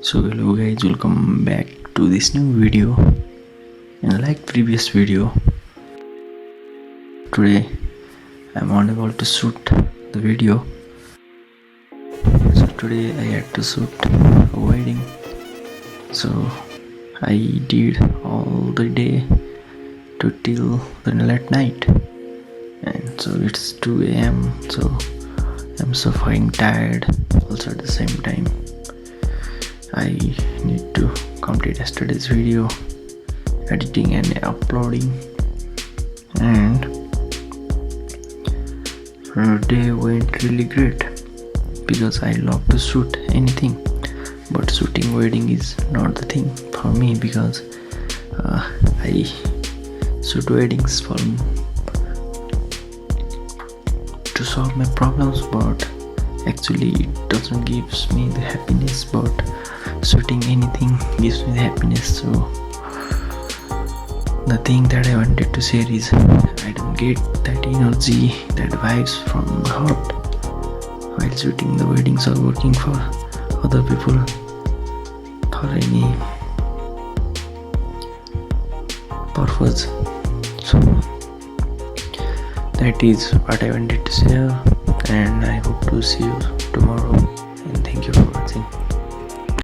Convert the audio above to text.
So hello guys, welcome back to this new video. And like previous video, today I'm unable to shoot the video. So today I had to shoot a wedding. So I did all the day to till the late night, and so it's 2 a.m. So I'm so fucking tired. Also at the same time, I need to complete yesterday's video, editing and uploading, and the day went really great because I love to shoot anything, but shooting wedding is not the thing for me because I shoot weddings for to solve my problems, but actually it doesn't gives me the happiness, but shooting anything gives me the happiness. So the thing that I wanted to share is I don't get that energy, that vibes from the heart while shooting the weddings or working for other people for any purpose. So that is what I wanted to share, and I hope to see you tomorrow, and thank you for watching.